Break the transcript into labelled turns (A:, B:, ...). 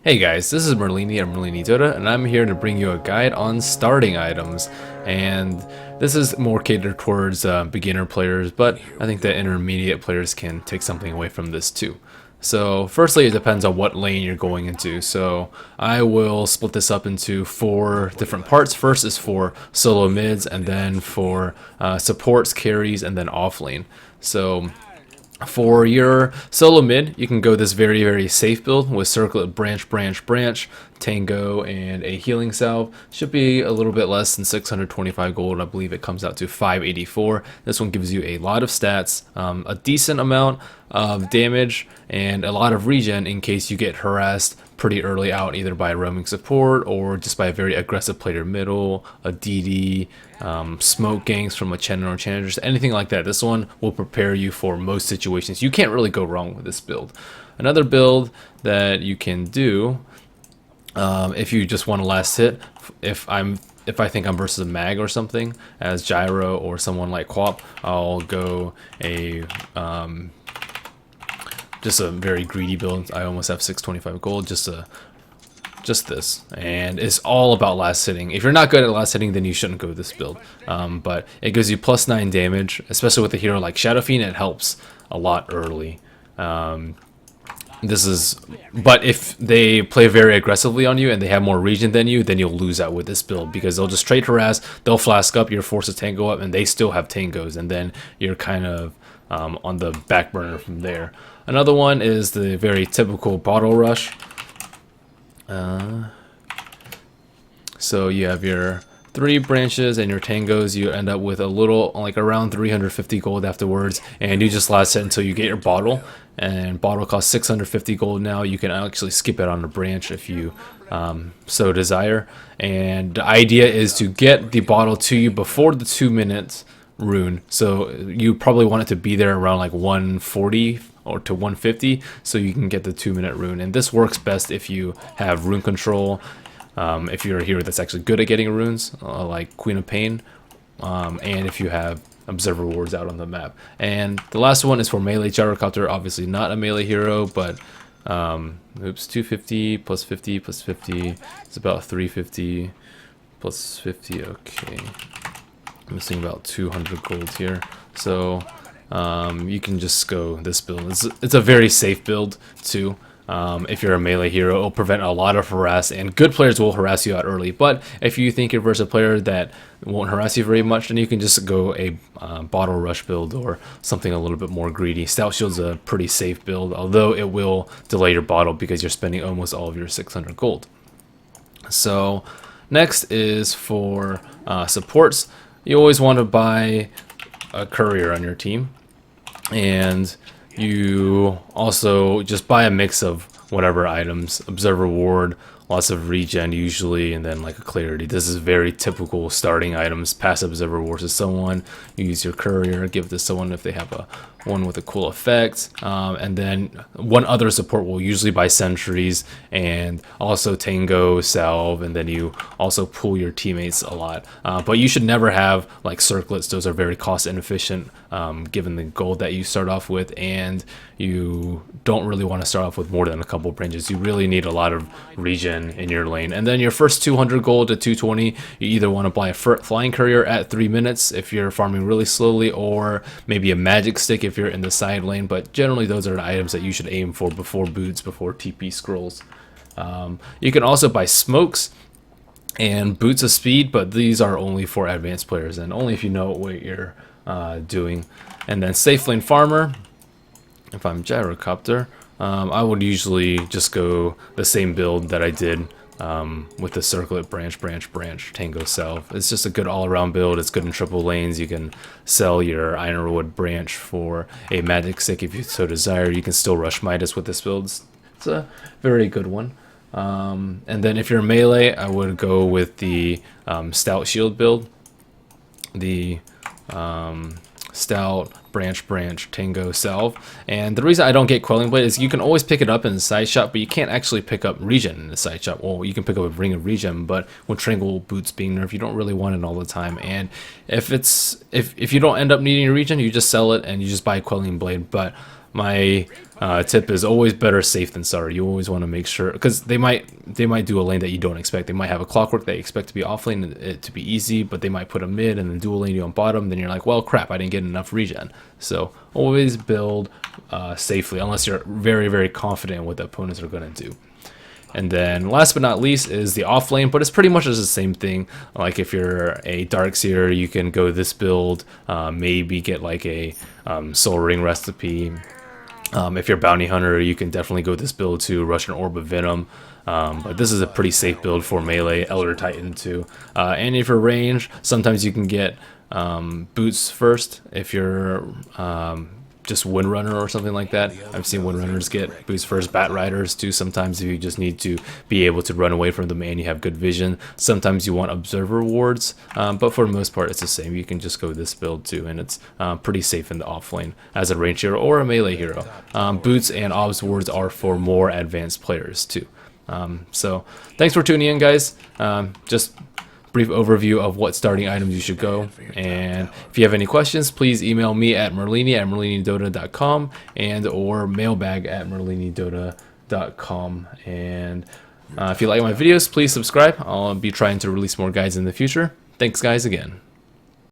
A: Hey guys, this is Merlini of MerliniDota, and I'm here to bring you a guide on starting items. And this is more catered towards beginner players, but I think that intermediate players can take something away from this too. So firstly, it depends on what lane you're going into. So I will split this up into 4 different parts. First is for solo mids, and then for supports, carries, and then off lane. So for your solo mid, you can go this very safe build with circlet branch, tango, and a healing salve. Should be a little bit less than 625 gold. I believe it comes out to 584. This one gives you a lot of stats, a decent amount of damage, and a lot of regen in case you get harassed pretty early out, either by a roaming support or just by a very aggressive player middle, a DD, smoke gangs from a Chen or Challenger, anything like that. This one will prepare you for most situations. You can't really go wrong with this build. Another build that you can do, if you just want a last hit, if I think I'm versus a mag or something, as Gyro or someone like Quap, I'll go a just a very greedy build. I almost have 625 gold, just this, and it's all about last hitting. If you're not good at last hitting, then you shouldn't go with this build. But it gives you +9 damage, especially with a hero like Shadow Fiend. It helps a lot early. But if they play very aggressively on you and they have more regen than you, then you'll lose out with this build, because they'll just trade harass, they'll flask up, you're forced to tango up, and they still have tangos, and then you're kind of on the back burner from there. Another one is the very typical bottle rush. So you have your 3 branches and your tangos. You end up with a little, like around 350 gold afterwards, and you just last hit until you get your bottle. And bottle costs 650 gold now. You can actually skip it on a branch if you so desire. And the idea is to get the bottle to you before the 2 minutes rune. So you probably want it to be there around like 140 or to 150, so you can get the 2-minute rune. And this works best if you have rune control, if you're a hero that's actually good at getting runes, like Queen of Pain, and if you have observer wards out on the map. And the last one is for melee gyrocopter. Obviously not a melee hero, but 250 plus 50 plus 50, it's about 350 plus 50. Okay, I'm missing about 200 gold here, so you can just go this build. It's a very safe build too. If you're a melee hero, it'll prevent a lot of harass, and good players will harass you out early. But if you think you're versus a player that won't harass you very much, then you can just go a bottle rush build or something a little bit more greedy. Stout Shield's a pretty safe build, although it will delay your bottle because you're spending almost all of your 600 gold. So next is for supports. You always want to buy a courier on your team, and you also just buy a mix of whatever items: observer ward, lots of regen usually, and then like a clarity. This is very typical starting items. Passive observer ward to someone, you use your courier, give it to someone if they have a one with a cool effect, and then one other support will usually buy sentries and also tango, salve, and then you also pull your teammates a lot. But you should never have like circlets. Those are very cost inefficient given the gold that you start off with, and you don't really want to start off with more than a couple branches. You really need a lot of regen in your lane. And then your first 200 gold to 220, you either want to buy a flying courier at 3 minutes if you're farming really slowly, or maybe a magic stick if you're in the side lane. But generally those are the items that you should aim for before boots, before TP scrolls. You can also buy smokes and boots of speed, but these are only for advanced players and only if you know what you're doing. And then safe lane farmer, if I'm gyrocopter, I would usually just go the same build that I did with the circlet branch, tango, salve. It's just a good all-around build. It's good in triple lanes. You can sell your ironwood branch for a magic stick if you so desire. You can still rush Midas with this build. It's a very good one. And then if you're melee, I would go with the stout shield build, the stout branch, tango, salve. And the reason I don't get quelling blade is you can always pick it up in the side shop, but you can't actually pick up regen in the side shop. Well, you can pick up a ring of regen, but with triangle boots being nerfed, you don't really want it all the time. And if you don't end up needing a regen, you just sell it and you just buy a quelling blade. But my tip is always better safe than sorry. You always want to make sure, because they might do a lane that you don't expect. They might have a clockwork that you expect to be off lane and it to be easy, but they might put a mid and then dual lane you on bottom. Then you're like, well, crap, I didn't get enough regen. So always build safely, unless you're very, very confident in what the opponents are going to do. And then last but not least is the off lane, but it's pretty much just the same thing. Like if you're a Darkseer, you can go this build, maybe get like a Soul Ring recipe. If you're Bounty Hunter, you can definitely go this build to Russian Orb of Venom. But this is a pretty safe build for melee, Elder Titan too. And if you're range, sometimes you can get boots first if you're just Windrunner or something like that. I've seen Windrunners get boots first, Bat Riders too. Sometimes if you just need to be able to run away from them and you have good vision. Sometimes you want Observer wards, but for the most part it's the same. You can just go this build too, and it's pretty safe in the off lane as a range hero or a melee hero. Boots and Obs wards are for more advanced players too. So thanks for tuning in, guys. Just brief overview of what starting items you should go, and if you have any questions, please email me at merlini@merlinidota.com and or mailbag@merlinidota.com. And if you like my videos, please subscribe. I'll be trying to release more guides in the future. Thanks guys again.